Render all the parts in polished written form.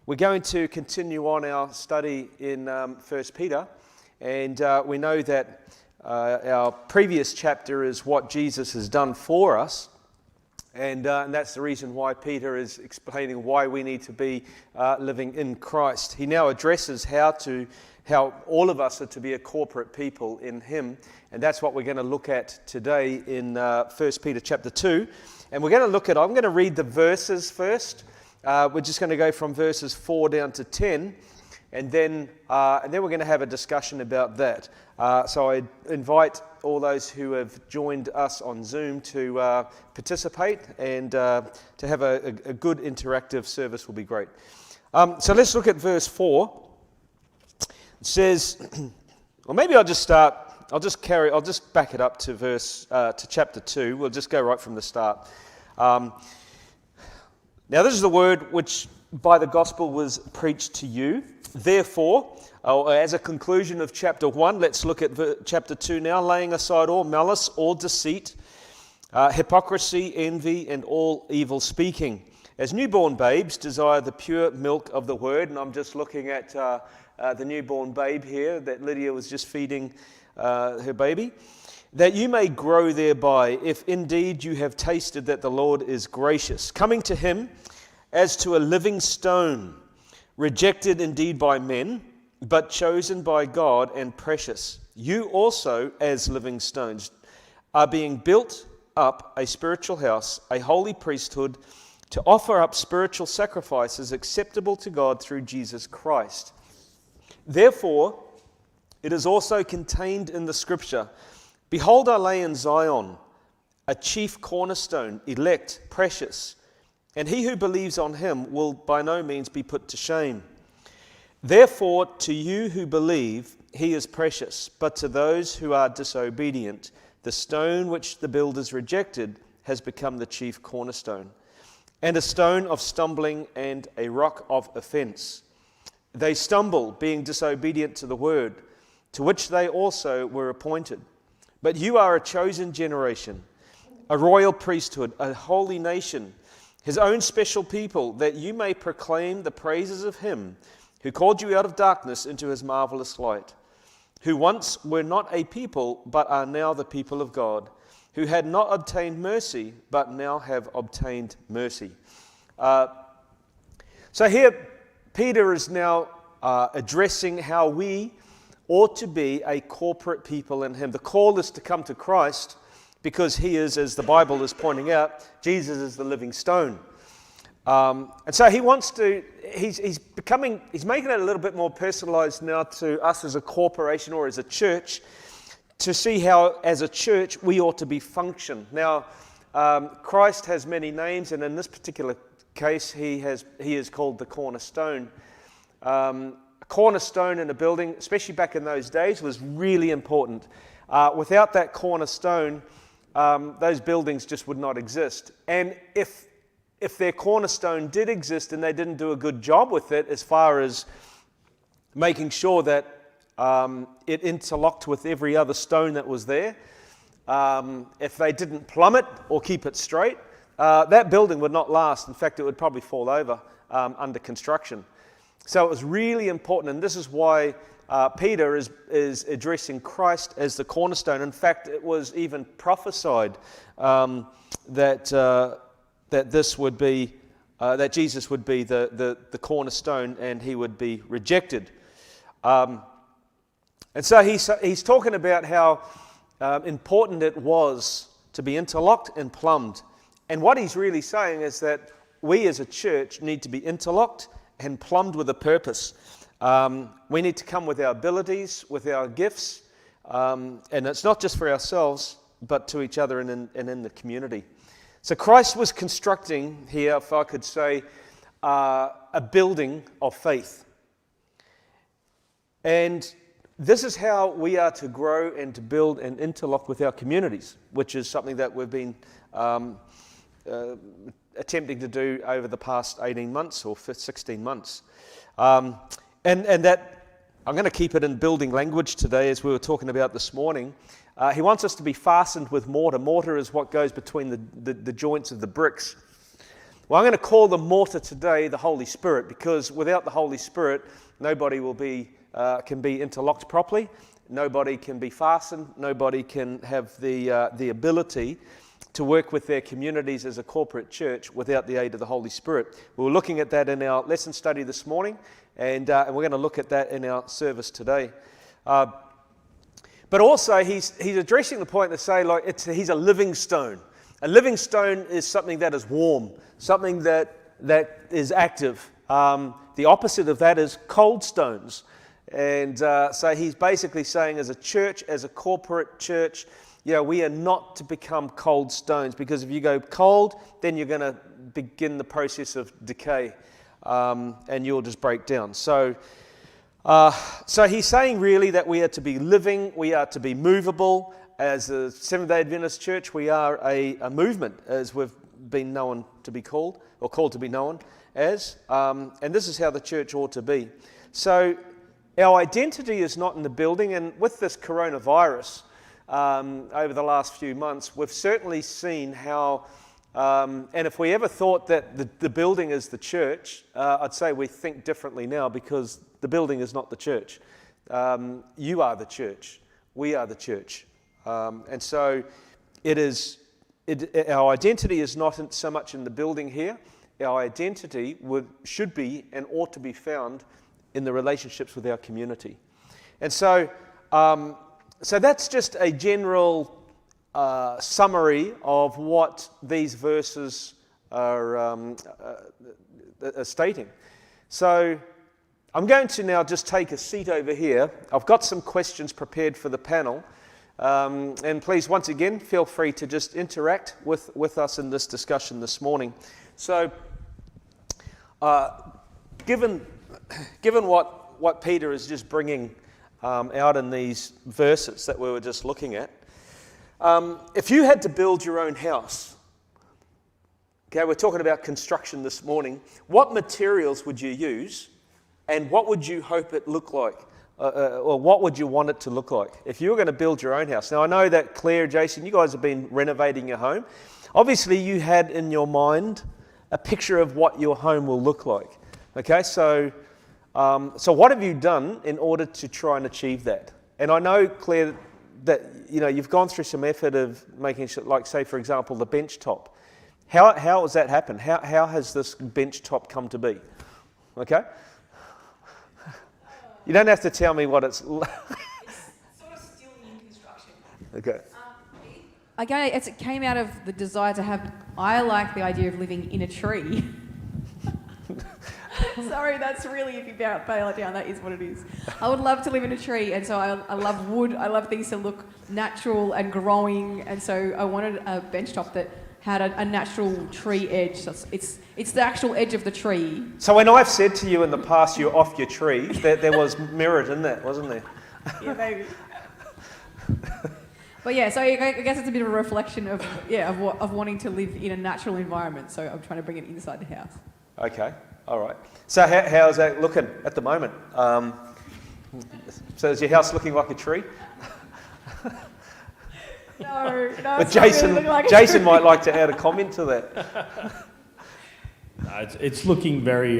We're going to continue on our study in 1 Peter, and we know that our previous chapter is what Jesus has done for us, and that's the reason why Peter is explaining why we need to be living in Christ. He now addresses how all of us are to be a corporate people in Him, and that's what we're going to look at today in 1 Peter chapter 2. And we're going to look at, I'm going to read the verses first. We're just going to go from verses 4 down to 10, and then we're going to have a discussion about that. So I invite all those who have joined us on Zoom to participate, and to have a good interactive service will be great. So let's look at verse 4. It says, well, maybe I'll just back it up to chapter 2. We'll just go right from the start. Now this is the word which by the gospel was preached to you. Therefore, as a conclusion of chapter 1, let's look at chapter 2 now. Laying aside all malice, all deceit, hypocrisy, envy, and all evil speaking. As newborn babes, desire the pure milk of the word. And I'm just looking at the newborn babe here that Lydia was just feeding her baby. That you may grow thereby, if indeed you have tasted that the Lord is gracious, coming to Him as to a living stone, rejected indeed by men, but chosen by God and precious. You also, as living stones, are being built up a spiritual house, a holy priesthood, to offer up spiritual sacrifices acceptable to God through Jesus Christ. Therefore, it is also contained in the Scripture, behold, I lay in Zion a chief cornerstone, elect, precious, and he who believes on him will by no means be put to shame. Therefore, to you who believe, he is precious, but to those who are disobedient, the stone which the builders rejected has become the chief cornerstone, and a stone of stumbling and a rock of offense. They stumble, being disobedient to the word, to which they also were appointed. But you are a chosen generation, a royal priesthood, a holy nation, His own special people, that you may proclaim the praises of Him who called you out of darkness into His marvelous light, who once were not a people, but are now the people of God, who had not obtained mercy, but now have obtained mercy. So here, Peter is now addressing how we ought to be a corporate people in Him. The call is to come to Christ because He is, as the Bible is pointing out, Jesus is the living stone. And so He wants to, he's making it a little bit more personalized now to us as a corporation or as a church, to see how, as a church, we ought to be function. Now, Christ has many names, and in this particular case, He is called the cornerstone. A cornerstone in a building, especially back in those days, was really important. Without that cornerstone, those buildings just would not exist. And if their cornerstone did exist and they didn't do a good job with it as far as making sure that it interlocked with every other stone that was there, if they didn't plumb it or keep it straight, that building would not last. In fact, it would probably fall over under construction. So it was really important, and this is why Peter is addressing Christ as the cornerstone. In fact, it was even prophesied that this would be that Jesus would be the cornerstone, and He would be rejected. And so he's talking about how important it was to be interlocked and plumbed. And what he's really saying is that we as a church need to be interlocked and plumbed with a purpose. We need to come with our abilities, with our gifts, and it's not just for ourselves, but to each other and in the community. So Christ was constructing here, if I could say, a building of faith. And this is how we are to grow and to build and interlock with our communities, which is something that we've been attempting to do over the past 18 months or 16 months. And that, I'm going to keep it in building language today, as we were talking about this morning. He wants us to be fastened with mortar. Mortar is what goes between the joints of the bricks. Well, I'm going to call the mortar today the Holy Spirit, because without the Holy Spirit, nobody can be interlocked properly. Nobody can be fastened. Nobody can have the ability to work with their communities as a corporate church without the aid of the Holy Spirit. We were looking at that in our lesson study this morning, and we're going to look at that in our service today. But also, he's addressing the point to say, like, he's a living stone. A living stone is something that is warm, something that is active. The opposite of that is cold stones. And so he's basically saying, as a church, as a corporate church, we are not to become cold stones, because if you go cold, then you're going to begin the process of decay, and you'll just break down. So he's saying really that we are to be living, we are to be movable. As a Seventh-day Adventist church, we are a movement, as we've been known to be called, or called to be known as. And this is how the church ought to be. So our identity is not in the building, and with this coronavirus, over the last few months, we've certainly seen how, and if we ever thought that the building is the church, I'd say we think differently now, because the building is not the church. You are the church. We are the church. And so our identity is not so much in the building here. Our identity should be and ought to be found in the relationships with our community. And so that's just a general summary of what these verses are stating. So I'm going to now just take a seat over here. I've got some questions prepared for the panel. And please, once again, feel free to just interact with us in this discussion this morning. So, given what Peter is just bringing out in these verses that we were just looking at, if you had to build your own house, okay, we're talking about construction this morning, what materials would you use, and what would you hope it looked like? Or what would you want it to look like if you were going to build your own house? Now, I know that Claire, Jason, you guys have been renovating your home. Obviously, you had in your mind a picture of what your home will look like. Okay, so what have you done in order to try and achieve that? And I know, Claire, that you've gone through some effort of making sure, like, say, for example, the bench top. How has that happened? How has this bench top come to be? Okay. You don't have to tell me what it's like. It's sort of still in construction. Okay. Again, it came out of the desire to have... I like the idea of living in a tree. Sorry, that's really, if you bail it down, that is what it is. I would love to live in a tree, and so I love wood. I love things to look natural and growing, and so I wanted a bench top that had a natural tree edge. So it's the actual edge of the tree. So when I've said to you in the past you're off your tree, there was merit in that, wasn't there? Yeah, maybe. But yeah, so I guess it's a bit of a reflection of wanting to live in a natural environment. So I'm trying to bring it inside the house. Okay, all right. So how's that looking at the moment? So is your house looking like a tree? No, but Jason might like to add a comment to that. No, it's looking very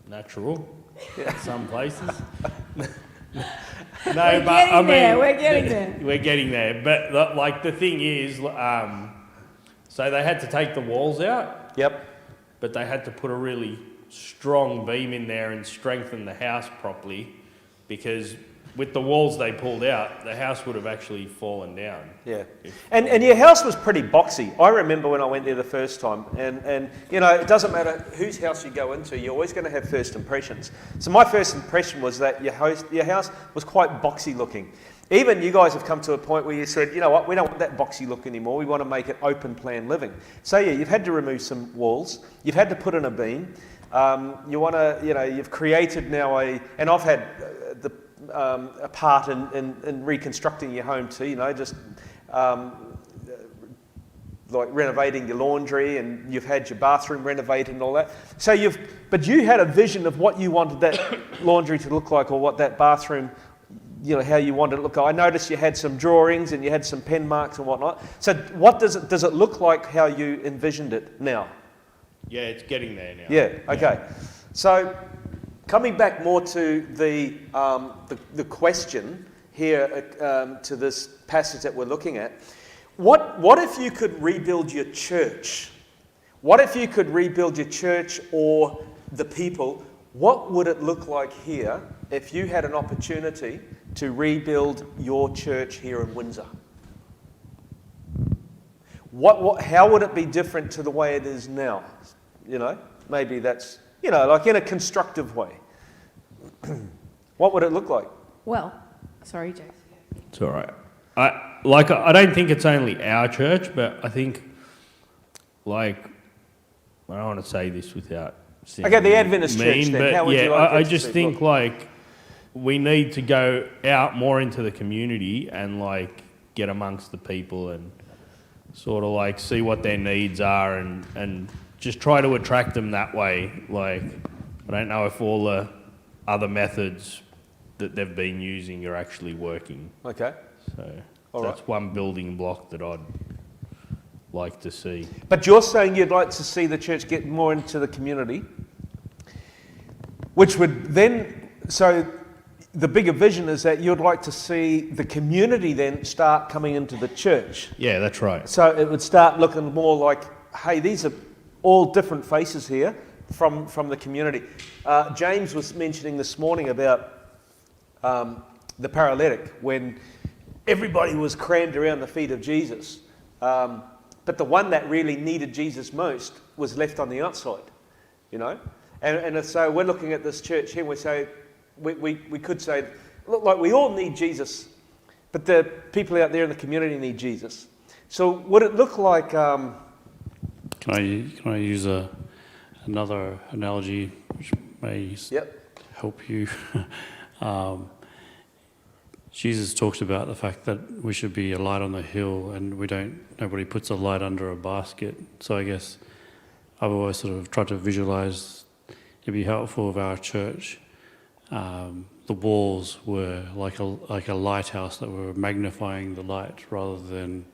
natural in some places. We're getting there. We're getting there. But like the thing is, so they had to take the walls out. Yep. But they had to put a really strong beam in there and strengthen the house properly, because with the walls they pulled out, the house would have actually fallen down. Yeah. And your house was pretty boxy. I remember when I went there the first time, and it doesn't matter whose house you go into, you're always going to have first impressions. So my first impression was that your house was quite boxy looking. Even you guys have come to a point where you said, you know what, we don't want that boxy look anymore, we want to make it open plan living. So yeah, you've had to remove some walls, you've had to put in a beam, you've created now and I've had a part in reconstructing your home too, like renovating your laundry, and you've had your bathroom renovated and all that. But you had a vision of what you wanted that laundry to look like, or what that bathroom, how you wanted it to look like. I noticed you had some drawings and you had some pen marks and whatnot. So what does it look like how you envisioned it now? Yeah, it's getting there now. Yeah, okay. So coming back more to the question here to this passage that we're looking at, what if you could rebuild your church? What if you could rebuild your church or the people? What would it look like here if you had an opportunity to rebuild your church here in Windsor? How would it be different to the way it is now? You know, maybe that's, you know, like in a constructive way. What would it look like? Well, sorry, Jason. It's all right. I don't think it's only our church, but I think, like, I don't want to say this without Okay, the Adventist church then. But How would yeah, you like I that to just see think look? like we need to go out more into the community and like get amongst the people and sort of like see what their needs are and just try to attract them that way. Like, I don't know if all the other methods that they've been using are actually working. Okay. So All that's right. one building block that I'd like to see. But you're saying you'd like to see the church get more into the community, which would then, so the bigger vision is that you'd like to see the community then start coming into the church. Yeah, that's right. So it would start looking more like, hey, these are all different faces here from the community. James was mentioning this morning about the paralytic when everybody was crammed around the feet of Jesus. But the one that really needed Jesus most was left on the outside, you know? And so we're looking at this church here and we say, we could say, look, like we all need Jesus, but the people out there in the community need Jesus. So would it look like... Can I use another analogy which may help you? Jesus talks about the fact that we should be a light on the hill, and nobody puts a light under a basket. So I guess I've always sort of tried to visualize it'd be helpful of our church. The walls were like a lighthouse that were magnifying the light rather than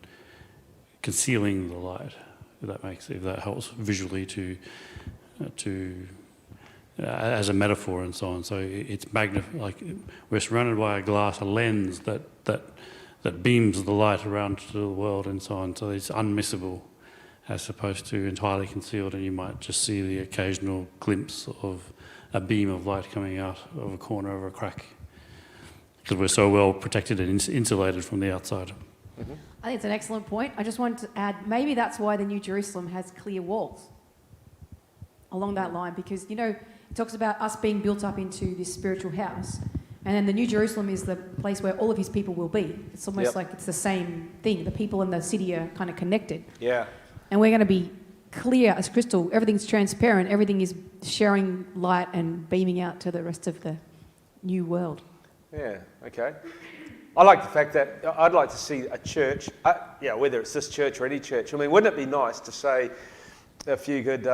concealing the light. If that helps visually to as a metaphor and so on. So it's like we're surrounded by a lens that beams the light around to the world and so on. So it's unmissable as opposed to entirely concealed, and you might just see the occasional glimpse of a beam of light coming out of a corner of a crack because we're so well protected and insulated from the outside. I think it's an excellent point. I just wanted to add, maybe that's why the New Jerusalem has clear walls along that line, because, you know, it talks about us being built up into this spiritual house, and then the New Jerusalem is the place where all of his people will be. It's almost like it's the same thing. The people in the city are kind of connected. Yeah. And we're going to be clear as crystal. Everything's transparent. Everything is sharing light and beaming out to the rest of the new world. Yeah, okay. I like the fact that I'd like to see a church, whether it's this church or any church. I mean, wouldn't it be nice to say, if you could,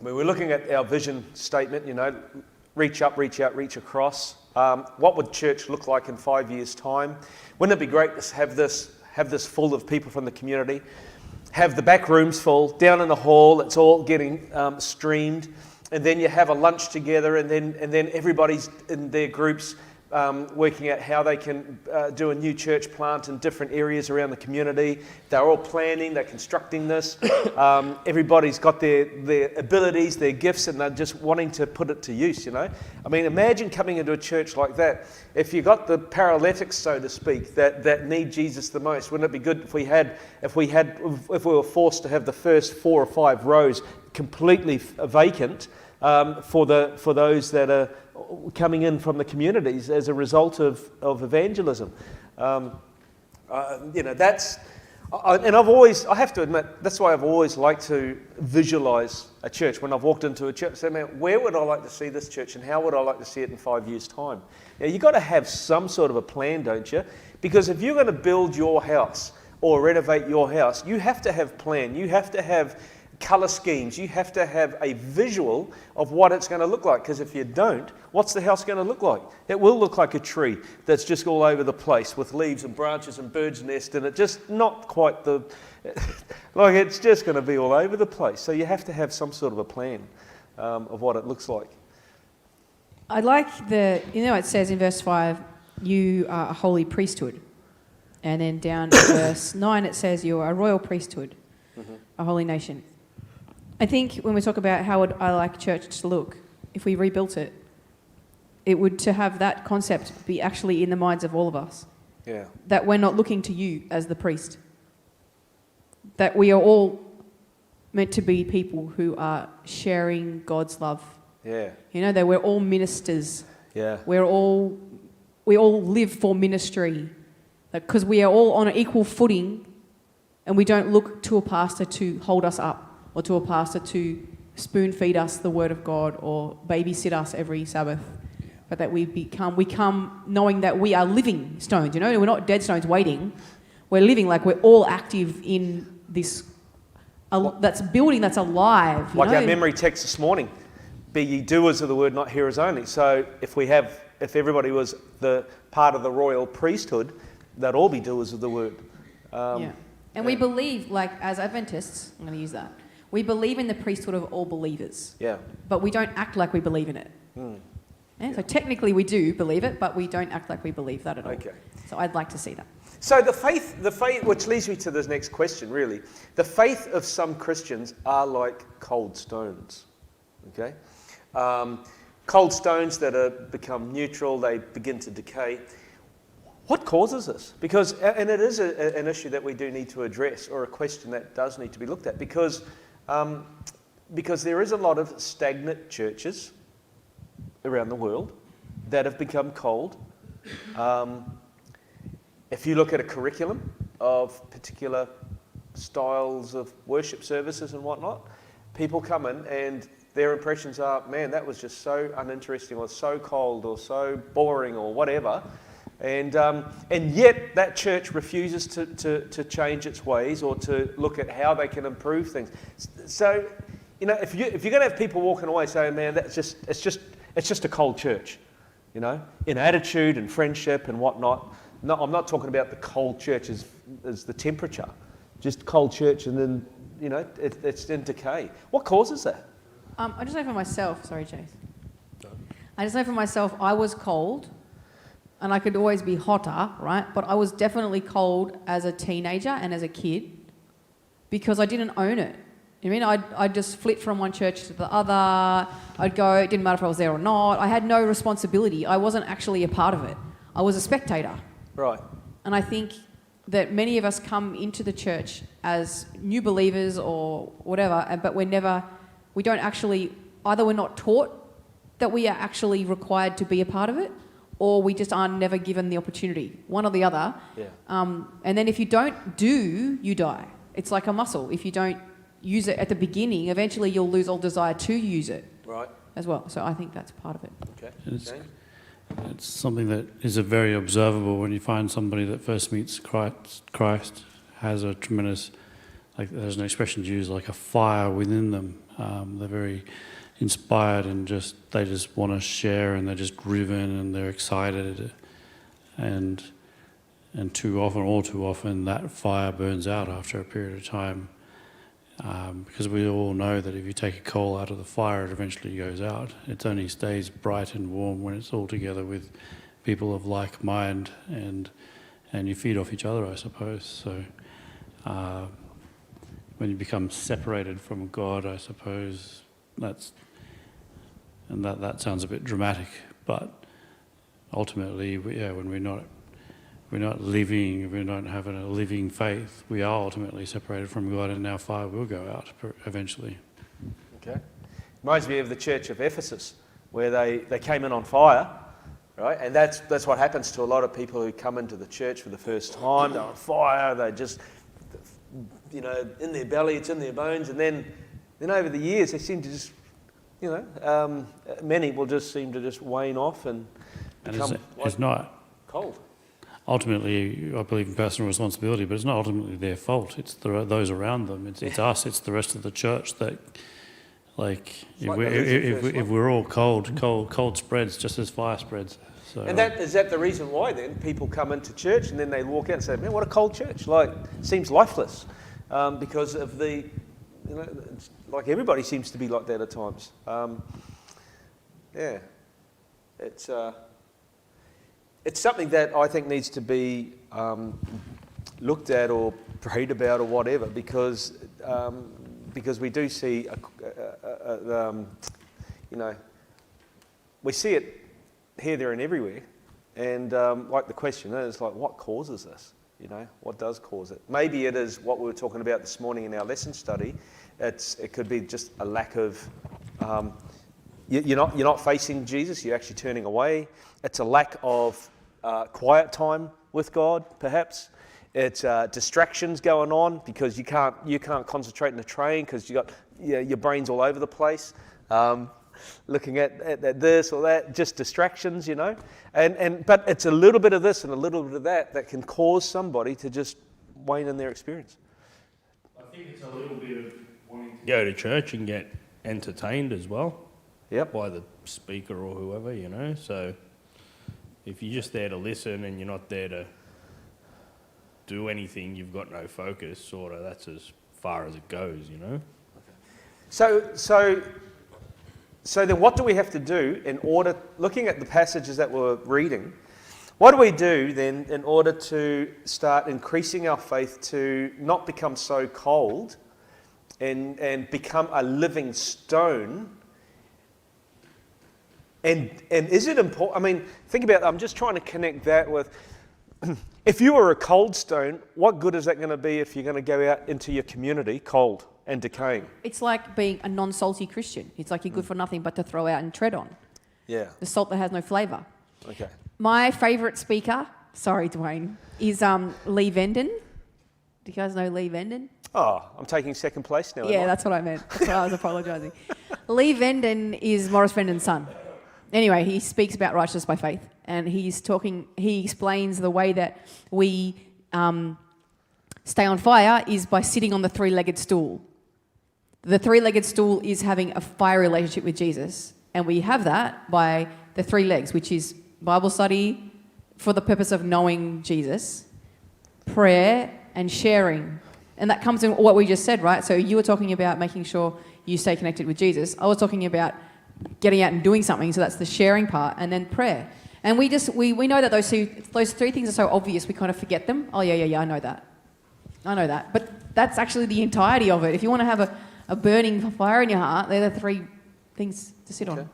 we're looking at our vision statement, you know, reach up, reach out, reach across. What would church look like in 5 years' time? Wouldn't it be great to have this full of people from the community? Have the back rooms full, down in the hall, it's all getting streamed, and then you have a lunch together, and then everybody's in their groups working out how they can do a new church plant in different areas around the community. They're all planning, they're constructing this. Everybody's got their abilities, their gifts, and they're just wanting to put it to use, you know. I mean, imagine coming into a church like that. If you got the paralytics, so to speak, that need Jesus the most, wouldn't it be good if we were forced to have the first 4 or 5 rows completely vacant for those that are coming in from the communities as a result of evangelism. You know, that's, and I have to admit, that's why I've always liked to visualize a church. When I've walked into a church, say, man, where would I like to see this church, and how would I like to see it in 5 years' time? Now, you've got to have some sort of a plan, don't you? Because if you're going to build your house or renovate your house, you have to have plan. You have to have colour schemes. You have to have a visual of what it's going to look like, because if you don't, what's the house going to look like? It will look like a tree that's just all over the place with leaves and branches and birds' nest, and it just not quite the... like it's just going to be all over the place. So you have to have some sort of a plan of what it looks like. I like it says in verse 5, you are a holy priesthood. And then down in verse 9 it says you are a royal priesthood, a holy nation. I think when we talk about how would I like church to look, if we rebuilt it, it would to have that concept be actually in the minds of all of us. Yeah. That we're not looking to you as the priest. That we are all meant to be people who are sharing God's love. Yeah. You know, that we're all ministers. Yeah. We all live for ministry. Because we are all on an equal footing, and we don't look to a pastor to hold us up or to a pastor to spoon feed us the word of God or babysit us every Sabbath. But that we come knowing that we are living stones, you know, we're not dead stones waiting. We're living like we're all active in this, that's building, that's alive. Like our memory text this morning, be ye doers of the word, not hearers only. So if everybody was the part of the royal priesthood, they'd all be doers of the word. And we believe, like as Adventists, I'm going to use that, we believe in the priesthood of all believers. Yeah. But we don't act like we believe in it. Yeah? So technically we do believe it, but we don't act like we believe that at all. Okay. So I'd like to see that. So the faith, which leads me to this next question, really. The faith of some Christians are like cold stones. Okay? Cold stones that become neutral, they begin to decay. What causes this? Because, and it is an issue that we do need to address, or a question that does need to be looked at, because there is a lot of stagnant churches around the world that have become cold. If you look at a curriculum of particular styles of worship services and whatnot, people come in and their impressions are, man, that was just so uninteresting, or so cold, or so boring, or whatever. And yet that church refuses to change its ways or to look at how they can improve things. So, you know, if you're going to have people walking away saying, "Man, it's just a cold church," you know, in attitude and friendship and whatnot. No, I'm not talking about the cold church as the temperature, just cold church, and then you know it's in decay. What causes that? I just know for myself. Sorry, Chase. I just know for myself. I was cold. And I could always be hotter, right? But I was definitely cold as a teenager and as a kid because I didn't own it. I mean, I'd just flit from one church to the other. I'd go, it didn't matter if I was there or not. I had no responsibility. I wasn't actually a part of it. I was a spectator. Right. And I think that many of us come into the church as new believers or whatever, but we don't actually, either we're not taught that we are actually required to be a part of it, or we just are never given the opportunity, one or the other. Yeah. And then if you don't do, you die. It's like a muscle. If you don't use it at the beginning, eventually you'll lose all desire to use it. Right. As well. So I think that's part of it. Okay. It's something that is very observable when you find somebody that first meets Christ has a tremendous, like there's an expression used, like a fire within them. They're very inspired and they just want to share, and they're just driven and they're excited, and all too often that fire burns out after a period of time, because we all know that if you take a coal out of the fire, it eventually goes out. It only stays bright and warm when it's all together with people of like mind, and you feed off each other, I suppose. So when you become separated from God, I suppose that sounds a bit dramatic, but ultimately, when we're not living, we're not having a living faith, we are ultimately separated from God, and our fire will go out eventually. Okay. Reminds me of the church of Ephesus, where they came in on fire, right? And that's what happens to a lot of people who come into the church for the first time. They're on fire, they just, you know, in their belly, it's in their bones, and then over the years, they seem to just, you know, many will just seem to just wane off and become it's not cold. ultimately, I believe in personal responsibility, but it's not ultimately their fault. It's those around them. It's us. It's the rest of the church that, like, if we're all cold spreads just as fire spreads. So, And is that the reason why then people come into church and then they walk out and say, man, what a cold church. Like, seems lifeless because of the, it's like everybody seems to be like that at times. It's something that I think needs to be looked at or prayed about or whatever, because we do see, we see it here, there, and everywhere. And like the question is, like, what causes this? What does cause it? Maybe it is what we were talking about this morning in our lesson study. It could be just a lack of. You're not facing Jesus. You're actually turning away. It's a lack of quiet time with God, perhaps. It's distractions going on because you can't concentrate in the train because your brain's all over the place, looking at this or that. Just distractions, but it's a little bit of this and a little bit of that can cause somebody to just wane in their experience. I think it's a little bit of wanting to go to church and get entertained as well. Yep. By the speaker or whoever, So if you're just there to listen and you're not there to do anything, you've got no focus, sort of. That's as far as it goes, So then what do we have to do in order, looking at the passages that we're reading, what do we do then in order to start increasing our faith to not become so cold and become a living stone? And is it important? I mean, think about it. I'm just trying to connect that with, if you were a cold stone, what good is that going to be if you're going to go out into your community cold and decaying? It's like being a non-salty Christian. It's like you're good for nothing but to throw out and tread on. Yeah. The salt that has no flavour. Okay. My favourite speaker, sorry Duane, is Lee Venden. Do you guys know Lee Venden? Oh, I'm taking second place now. Yeah, that's what I meant. That's why I was apologising. Lee Venden is Maurice Venden's son. Anyway, he speaks about righteousness by faith, and he explains the way that we stay on fire is by sitting on the three-legged stool. The three-legged stool is having a fire relationship with Jesus, and we have that by the three legs, which is Bible study for the purpose of knowing Jesus, prayer, and sharing. And that comes in what we just said, right? So you were talking about making sure you stay connected with Jesus. I was talking about getting out and doing something, so that's the sharing part, and then prayer. And we know that those three things are so obvious, we kind of forget them. Oh, yeah, I know that. But that's actually the entirety of it. If you want to have a burning fire in your heart, they're the three things to sit on.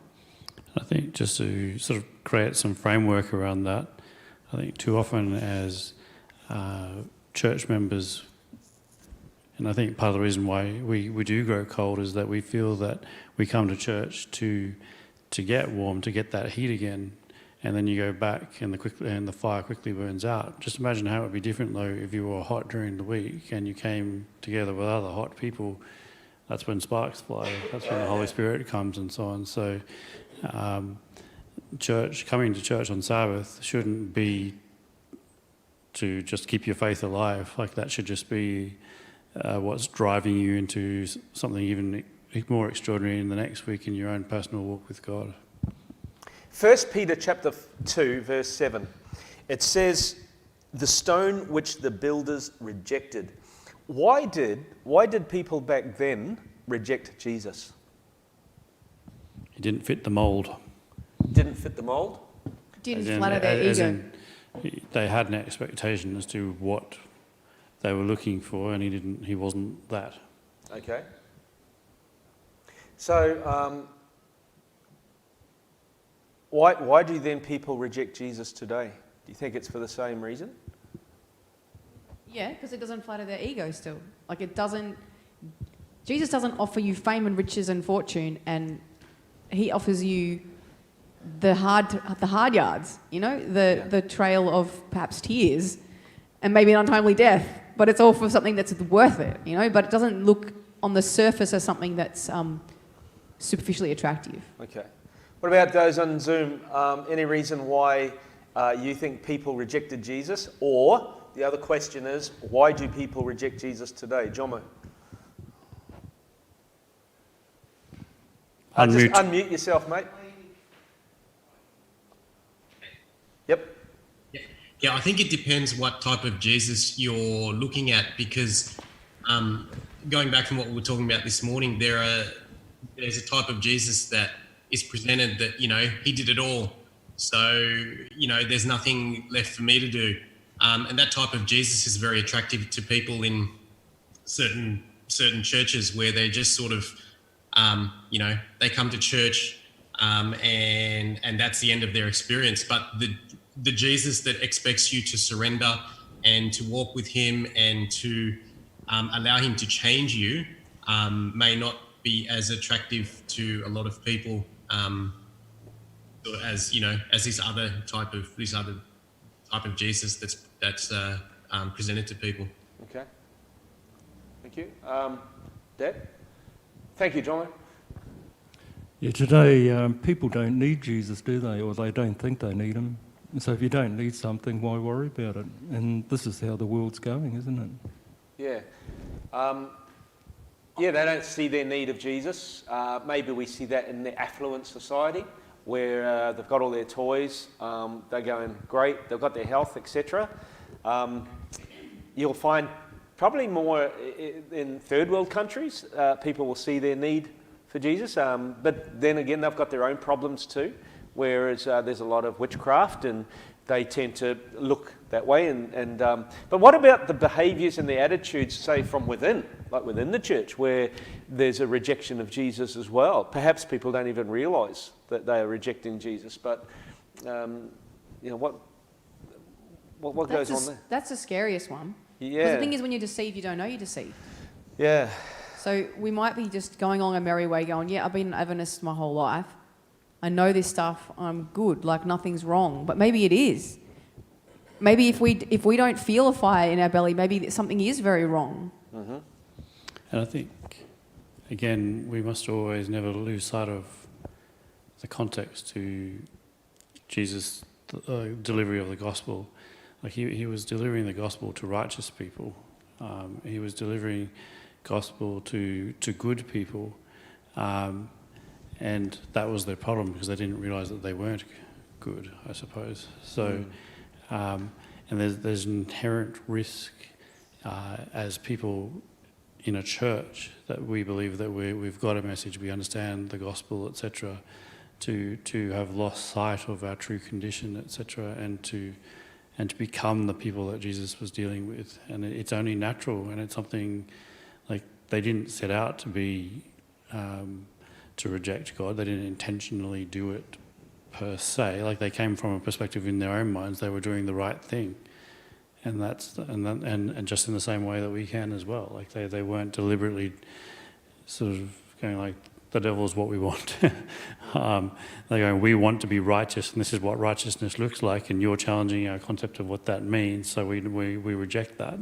I think just to sort of create some framework around that, I think too often as church members, and I think part of the reason why we do grow cold is that we feel that we come to church to get warm, to get that heat again, and then you go back and the fire quickly burns out. Just imagine how it would be different though if you were hot during the week and you came together with other hot people. That's when sparks fly. That's when the Holy Spirit comes and so on. So coming to church on Sabbath shouldn't be to just keep your faith alive. Like that should just be what's driving you into something even more extraordinary in the next week in your own personal walk with God. 1 Peter chapter 2, verse 7, it says, the stone which the builders rejected. Why did people back then reject Jesus? He didn't fit the mould. Didn't fit the mould? Didn't flatter their ego. They had an expectation as to what they were looking for, and he wasn't that. Okay. So, why do then people reject Jesus today? Do you think it's for the same reason? Yeah, because it doesn't flatter their ego still. Like Jesus doesn't offer you fame and riches and fortune, and he offers you the hard yards, the trail of perhaps tears and maybe an untimely death, but it's all for something that's worth it, but it doesn't look on the surface as something that's superficially attractive. Okay. What about those on Zoom? Any reason why you think people rejected Jesus? Or the other question is, why do people reject Jesus today? Jomo? Just unmute yourself, mate. Yep. Yeah, I think it depends what type of Jesus you're looking at, because going back from what we were talking about this morning, there's a type of Jesus that is presented that, he did it all. So, there's nothing left for me to do. And that type of Jesus is very attractive to people in certain churches, where they just sort of, they come to church and that's the end of their experience. But the Jesus that expects you to surrender and to walk with him and to allow him to change you may not be as attractive to a lot of people as this other type of Jesus that's presented to people. Okay. Thank you. Dad? Thank you, John. Yeah, today people don't need Jesus, do they? Or they don't think they need him. And so if you don't need something, why worry about it? And this is how the world's going, isn't it? Yeah. They don't see their need of Jesus. Maybe we see that in the affluent society, where they've got all their toys, they're going great, they've got their health, etc. You'll find probably more in third world countries, people will see their need for Jesus, but then again they've got their own problems too, whereas there's a lot of witchcraft and they tend to look that way. But what about the behaviours and the attitudes, say, from within, like within the church, where there's a rejection of Jesus as well? Perhaps people don't even realise that they are rejecting Jesus, but what goes on there? That's the scariest one. Yeah. Because the thing is, when you deceive, you don't know you're deceived. Yeah. So we might be just going along a merry way going, yeah, I've been an Adventist my whole life. I know this stuff, I'm good, like nothing's wrong. But maybe it is. Maybe if we don't feel a fire in our belly, maybe something is very wrong. Mm-hmm. And I think, again, we must always never lose sight of the context to Jesus' delivery of the gospel. Like he was delivering the gospel to righteous people. He was delivering gospel to good people. And that was their problem, because they didn't realise that they weren't good, I suppose. So, and there's an inherent risk as people in a church that we believe that we've got a message, we understand the gospel, etc., to have lost sight of our true condition, etc., and to become the people that Jesus was dealing with. And it's only natural, and it's something like they didn't set out to be to reject God. They didn't intentionally do it per se. Like they came from a perspective in their own minds they were doing the right thing, and and just in the same way that we can as well. Like they weren't deliberately sort of going like, the devil's what we want. They're going, we want to be righteous, and this is what righteousness looks like, and you're challenging our concept of what that means, so we reject that.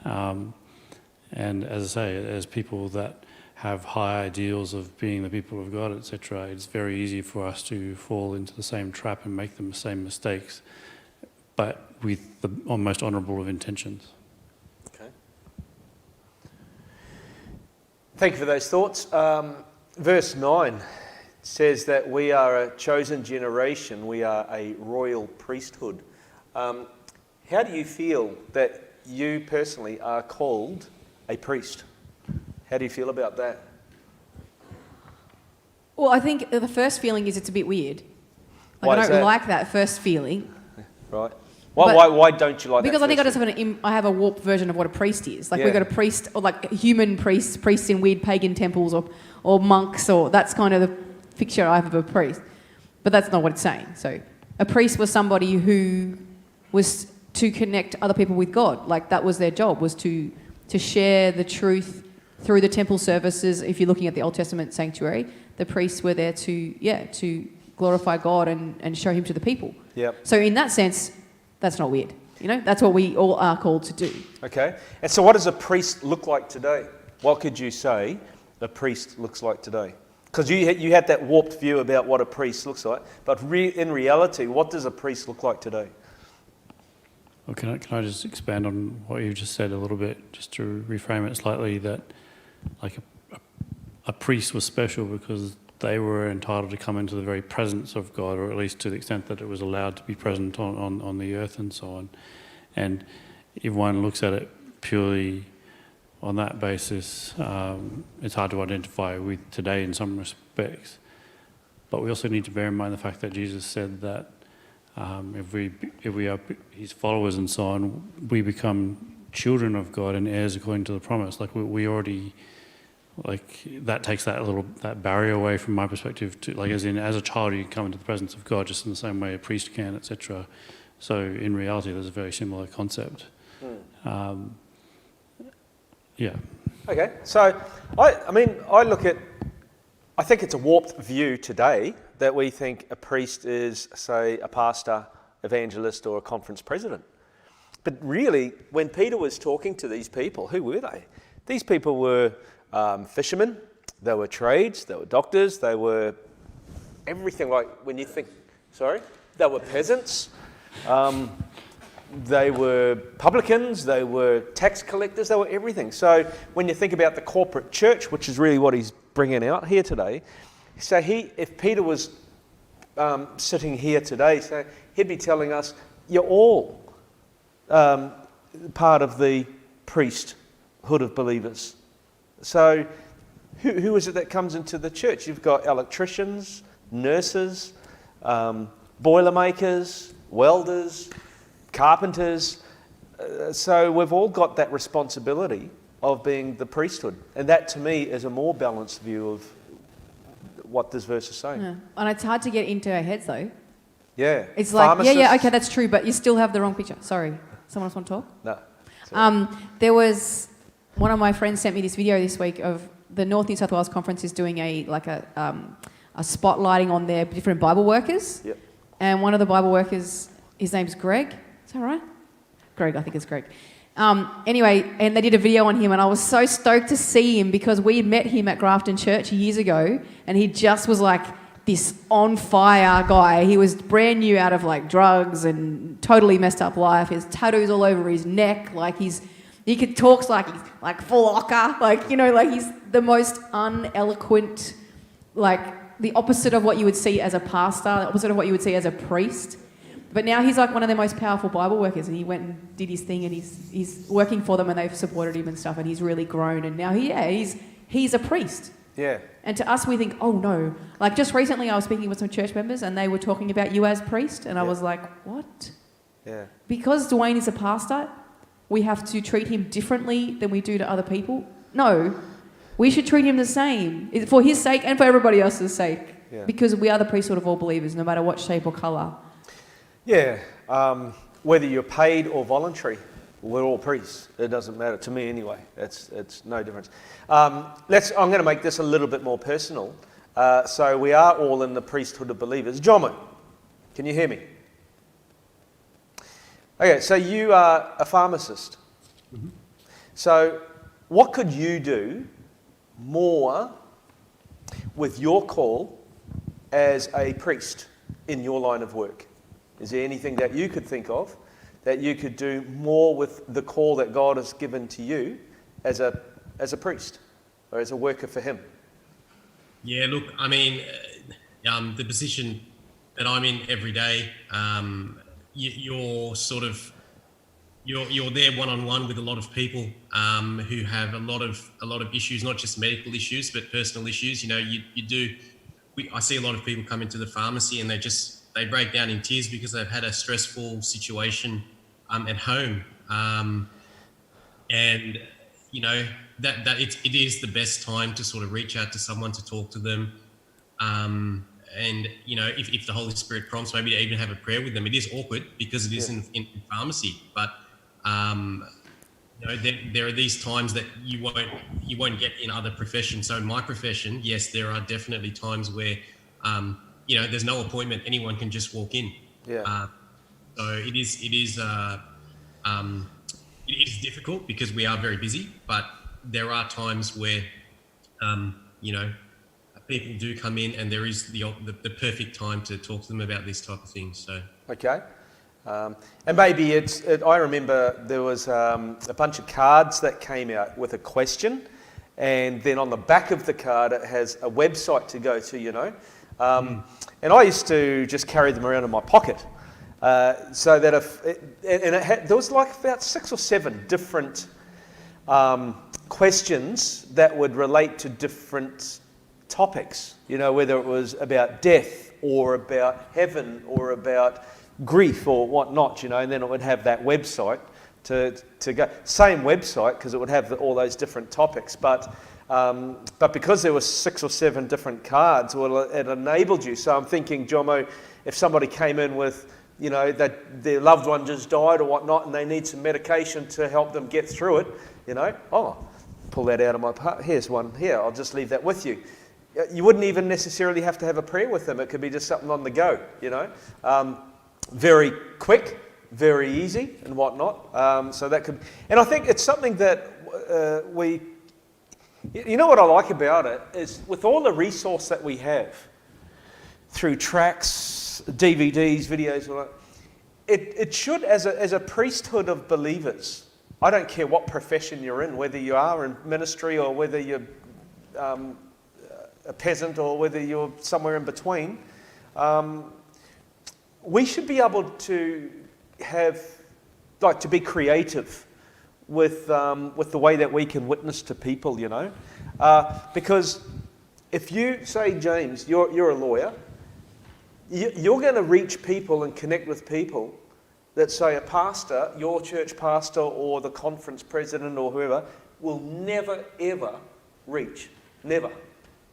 And as I say, as people that have high ideals of being the people of God, etc., it's very easy for us to fall into the same trap and make the same mistakes, but with the most honourable of intentions. Okay. Thank you for those thoughts. Verse 9 says that we are a chosen generation, we are a royal priesthood. How do you feel that you personally are called a priest? How do you feel about that? Well, I think the first feeling is it's a bit weird. Why I is don't that? like that first feeling. Right. Why don't you like that? Because I think first I have a warped version of what a priest is. Like Yeah. we've got a priest, or like human priests in weird pagan temples, or monks, or that's kind of the picture I have of a priest. But that's not what it's saying. So a priest was somebody who was to connect other people with God. Like that was their job, was to share the truth through the temple services. If you're looking at the Old Testament sanctuary, the priests were there to glorify God and show him to the people. Yep. So in that sense, that's not weird. That's what we all are called to do. Okay. And so what does a priest look like today? What could you say a priest looks like today? Because you had that warped view about what a priest looks like. But in reality, what does a priest look like today? Well, can I just expand on what you just said a little bit, just to reframe it slightly, that like a priest was special because they were entitled to come into the very presence of God, or at least to the extent that it was allowed to be present on the earth and so on. And if one looks at it purely on that basis, it's hard to identify with today in some respects. But we also need to bear in mind the fact that Jesus said that if we are his followers and so on, we become children of God and heirs according to the promise. Like we already, like that takes that barrier away from my perspective. To like, as a child, you can come into the presence of God just in the same way a priest can, etc. So in reality, there's a very similar concept. Yeah. Okay, so I think it's a warped view today that we think a priest is, say, a pastor, evangelist, or a conference president. But really, when Peter was talking to these people, who were they? These people were fishermen, they were trades, they were doctors, they were everything like when you think, they were peasants, they were publicans, they were tax collectors, they were everything. So when you think about the corporate church, which is really what he's bringing out here today, so if Peter was sitting here today, so he'd be telling us, you're all part of the priesthood of believers. So who is it that comes into the church? You've got electricians, nurses, boilermakers, welders, carpenters. So we've all got that responsibility of being the priesthood. And that to me is a more balanced view of what this verse is saying. Yeah. And it's hard to get into our heads though. Yeah. It's like, okay, that's true, but you still have the wrong picture. Sorry. Someone else want to talk? No. There was, one of my friends sent me this video this week of the North New South Wales Conference is doing a spotlighting on their different Bible workers. Yep. And one of the Bible workers, his name's Greg. Is that right? Greg, I think it's Greg. Anyway, and they did a video on him, and I was so stoked to see him because we met him at Grafton Church years ago, and he just was like this on fire guy. He was brand new out of like drugs and totally messed up life. His tattoos all over his neck, like he could talk like he's like full ocker, like he's the most uneloquent, like the opposite of what you would see as a pastor, the opposite of what you would see as a priest. But now he's like one of the most powerful Bible workers, and he went and did his thing, and he's working for them, and they've supported him and stuff, and he's really grown, and now he's a priest. Yeah. And to us, we think, oh no. Like just recently, I was speaking with some church members, and they were talking about you as priest, and I was like, what? Yeah. Because Duane is a pastor, we have to treat him differently than we do to other people? No. We should treat him the same, for his sake and for everybody else's sake, because we are the priesthood of all believers, no matter what shape or colour. Yeah, whether you're paid or voluntary, we're all priests. It doesn't matter, to me anyway. It's no difference. I'm going to make this a little bit more personal. So we are all in the priesthood of believers. Jomo, can you hear me? Okay, so you are a pharmacist. Mm-hmm. So what could you do more with your call as a priest in your line of work? Is there anything that you could think of that you could do more with the call that God has given to you as a priest or as a worker for him? Yeah, look, I mean, the position that I'm in every day, you're there one-on-one with a lot of people who have a lot of issues, not just medical issues, but personal issues. I see a lot of people come into the pharmacy and they break down in tears because they've had a stressful situation at home, and that it is the best time to sort of reach out to someone, to talk to them, and if the Holy Spirit prompts, maybe to even have a prayer with them. It is awkward because it is in pharmacy, but there are these times that you won't get in other professions. So in my profession, yes, there are definitely times where there's no appointment. Anyone can just walk in. Yeah. So it is difficult because we are very busy, but there are times where, people do come in, and there is the perfect time to talk to them about this type of thing. So Okay. And maybe I remember there was a bunch of cards that came out with a question, and then on the back of the card it has a website to go to, you know. And I used to just carry them around in my pocket, so that there was like about 6 or 7 different questions that would relate to different topics, you know, whether it was about death or about heaven or about grief or whatnot, you know, and then it would have that website to go. Same website, because it would have all those different topics, but because there were 6 or 7 different cards, well, it enabled you. So I'm thinking, Jomo, if somebody came in with, you know, that their loved one just died or whatnot, and they need some medication to help them get through it, you know, pull that out of my part. Here's one here. I'll just leave that with you. You wouldn't even necessarily have to have a prayer with them. It could be just something on the go, you know. Very quick, very easy and whatnot. So that could, and I think it's something that you know what I like about it is with all the resource that we have through tracks, DVDs, videos, all that, it should, as a priesthood of believers, I don't care what profession you're in, whether you are in ministry or whether you're a peasant or whether you're somewhere in between, we should be able to have, like, to be creative with the way that we can witness to people, you know. Because if you, say, James, you're a lawyer, you're going to reach people and connect with people that, say, a pastor, your church pastor or the conference president or whoever, will never, ever reach. Never.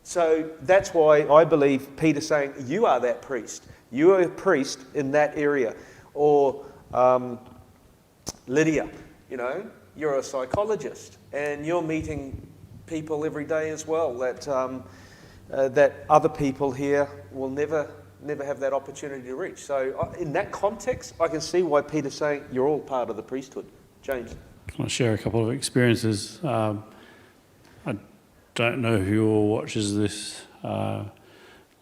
So that's why I believe Peter's saying, you are that priest. You are a priest in that area. Or Lydia, you know, you're a psychologist and you're meeting people every day as well that other people here will never have that opportunity to reach. So in that context, I can see why Peter's saying you're all part of the priesthood. James. Can I share a couple of experiences? I don't know who all watches this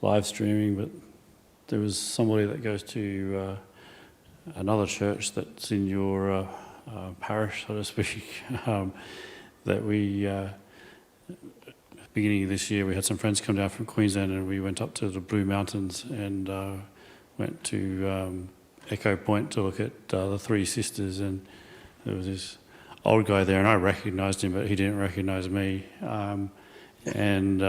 live streaming, but there was somebody that goes to another church that's in your parish, so to speak, that we, beginning of this year, we had some friends come down from Queensland and we went up to the Blue Mountains and went to Echo Point to look at the Three Sisters, and there was this old guy there and I recognised him, but he didn't recognise me. And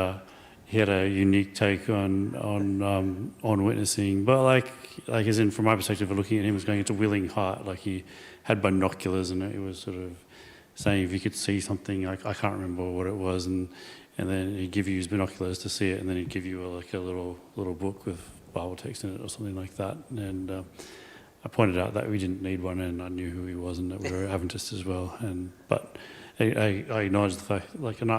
he had a unique take on witnessing, but like as in from my perspective of looking at him, was going into willing heart. Like he had binoculars and it was sort of saying if you could see something, I can't remember what it was, and then he'd give you his binoculars to see it, and then he'd give you a little book with Bible text in it or something like that. And I pointed out that we didn't need one, and I knew who he was and that we were Adventists as well. But I acknowledge the fact, like, and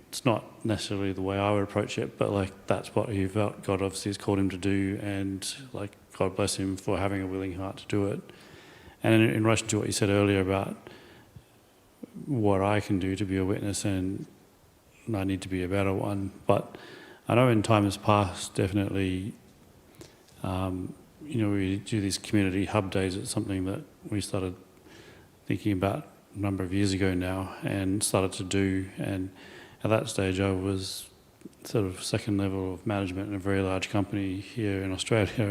it's not necessarily the way I would approach it, but like that's what he felt God obviously has called him to do, and like God bless him for having a willing heart to do it. And in relation to what you said earlier about what I can do to be a witness, and I need to be a better one, but I know in times past, definitely, we do these community hub days. It's something that we started thinking about a number of years ago now and started to do, and at that stage I was sort of second level of management in a very large company here in Australia,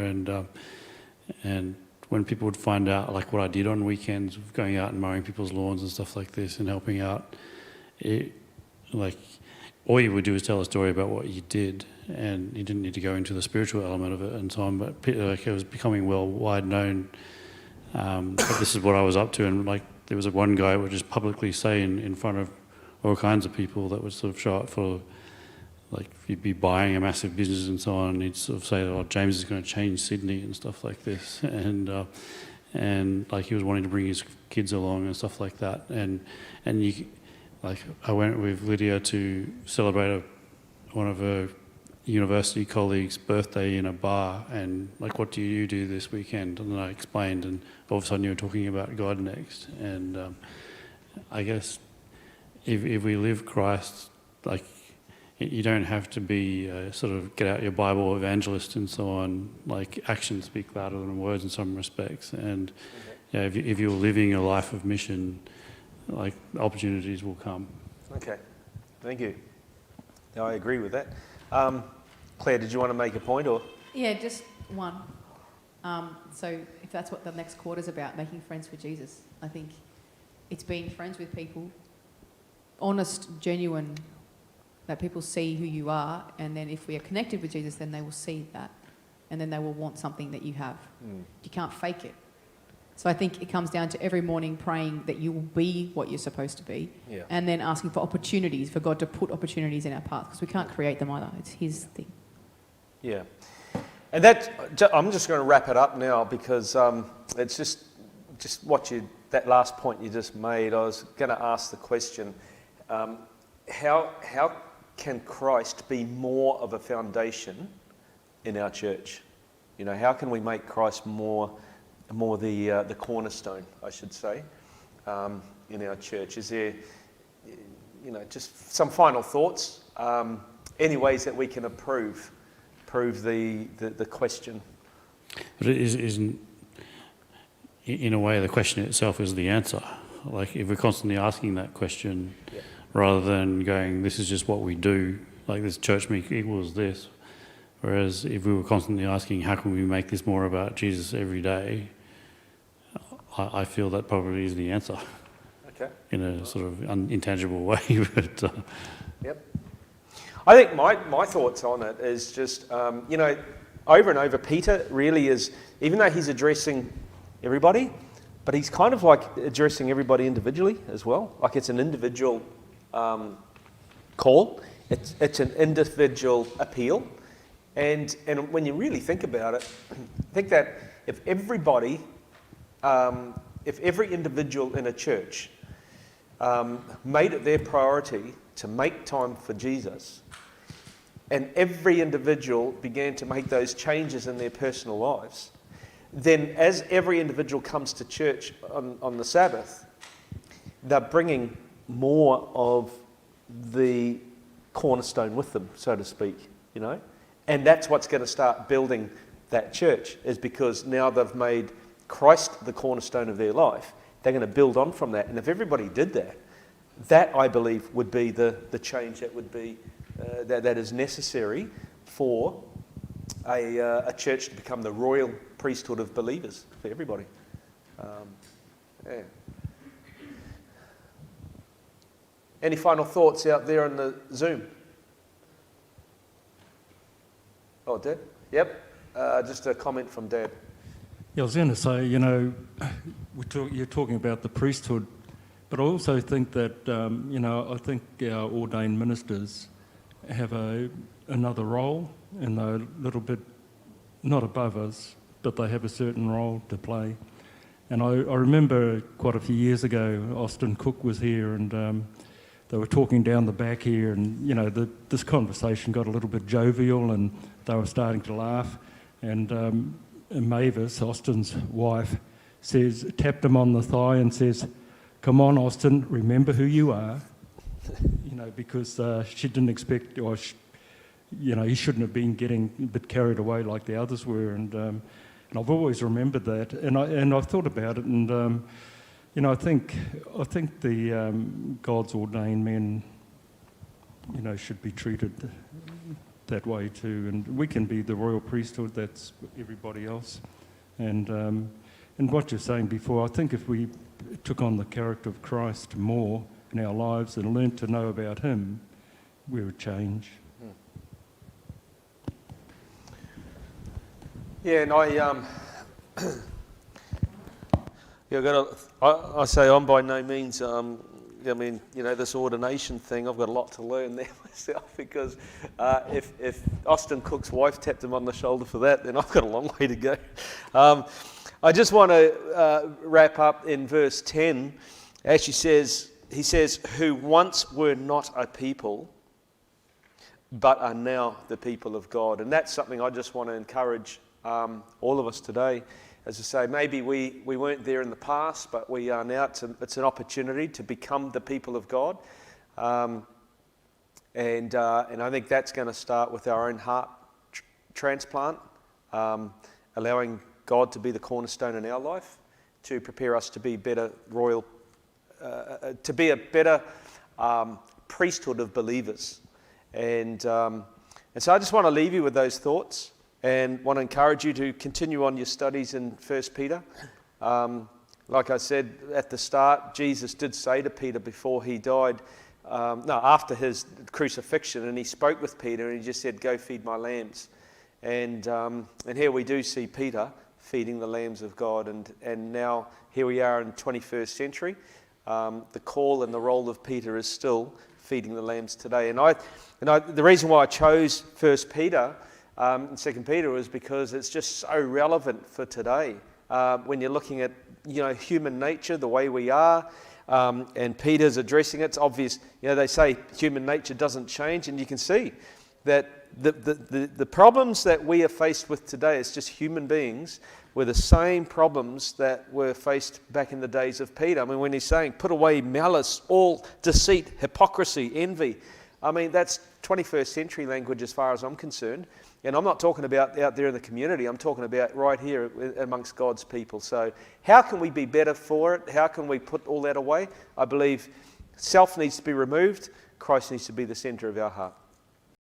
and when people would find out like what I did on weekends, going out and mowing people's lawns and stuff like this and helping out, all you would do is tell a story about what you did, and you didn't need to go into the spiritual element of it and so on, but it was becoming wide known that this is what I was up to. And like there was one guy who would just publicly say in front of all kinds of people that would sort of show up for, like, you'd be buying a massive business and so on, and he'd sort of say, oh, James is going to change Sydney and stuff like this, and like he was wanting to bring his kids along and stuff like that, and you, like, I went with Lydia to celebrate one of her university colleagues' birthday in a bar, and like, what do you do this weekend? And then I explained, and all of a sudden you were talking about God next, and I guess if we live Christ, like, you don't have to be sort of get out your Bible evangelist and so on. Like, actions speak louder than words in some respects. And yeah, if you're living a life of mission, like, opportunities will come. Okay, thank you. I agree with that. Claire, did you want to make a point, or? Yeah, just one. So if that's what the next quarter's about, making friends for Jesus, I think it's being friends with people, honest, genuine, that people see who you are, and then if we are connected with Jesus, then they will see that, and then they will want something that you have. You can't fake it. So I think it comes down to every morning praying that you will be what you're supposed to be, and then asking for opportunities, for God to put opportunities in our path, because we can't create them either. It's His thing. Yeah. And that, I'm just going to wrap it up now, because it's just what that last point you just made. I was going to ask the question, how can Christ be more of a foundation in our church? You know, how can we make Christ more the cornerstone, I should say, in our church? Is there, just some final thoughts? Any ways that we can improve the question? But it isn't, in a way, the question itself is the answer. Like, if we're constantly asking that question, rather than going, this is just what we do, like this church meet equals this. Whereas if we were constantly asking, how can we make this more about Jesus every day, I feel that probably is the answer. Okay. In a sort of intangible way. But, Yep. I think my thoughts on it is just, over and over, Peter really is, even though he's addressing everybody, but he's kind of like addressing everybody individually as well. Like, it's an individual call. It's an individual appeal. And when you really think about it, I think that if every individual in a church made it their priority to make time for Jesus, and every individual began to make those changes in their personal lives, then as every individual comes to church on the Sabbath, they're bringing more of the cornerstone with them, so to speak, And that's what's going to start building that church, is because now they've made Christ the cornerstone of their life. They're going to build on from that. And if everybody did that, I believe, would be the change that would be that is necessary for a church to become the royal priesthood of believers for everybody. Any final thoughts out there on the Zoom? Oh, Dad? Yep. Just a comment from Dad. Yeah, I was going to say, you're talking about the priesthood, but I also think that, I think our ordained ministers have another role, and they're a little bit not above us, but they have a certain role to play. And I remember quite a few years ago, Austin Cook was here, and they were talking down the back here, and this conversation got a little bit jovial, and they were starting to laugh. And Mavis, Austin's wife, tapped him on the thigh and says, "Come on, Austin, remember who you are." Because she didn't expect, he shouldn't have been getting a bit carried away like the others were. And I've always remembered that, and I've thought about it, and I think the God's ordained men, should be treated that way too. And we can be the royal priesthood. That's everybody else. And what you're saying before, I think if we took on the character of Christ more in our lives and learned to know about Him, we would change. Yeah, and I say I'm by no means, this ordination thing, I've got a lot to learn there myself, because if Austin Cook's wife tapped him on the shoulder for that, then I've got a long way to go. I just want to wrap up in verse 10. Actually he says, who once were not a people, but are now the people of God. And that's something I just want to encourage all of us today. As I say, maybe we weren't there in the past, but we are now. It's an opportunity to become the people of God. And I think that's going to start with our own heart transplant, allowing God to be the cornerstone in our life, to prepare us to be better to be a better priesthood of believers. And so I just want to leave you with those thoughts and want to encourage you to continue on your studies in 1 Peter. Like I said at the start, Jesus did say to Peter before he died, after his crucifixion, and he spoke with Peter and he just said, "Go feed my lambs." And here we do see Peter feeding the lambs of God, and now here we are in the 21st century. The call and the role of Peter is still feeding the lambs today. And the reason why I chose 1 Peter and 2 Peter was because it's just so relevant for today. When you're looking at human nature, the way we are, and Peter's addressing it, it's obvious. They say human nature doesn't change, and you can see that the problems that we are faced with today as just human beings were the same problems that were faced back in the days of Peter. I mean, when he's saying, put away malice, all deceit, hypocrisy, envy. I mean, that's 21st century language as far as I'm concerned. And I'm not talking about out there in the community. I'm talking about right here amongst God's people. So how can we be better for it? How can we put all that away? I believe self needs to be removed. Christ needs to be the centre of our heart.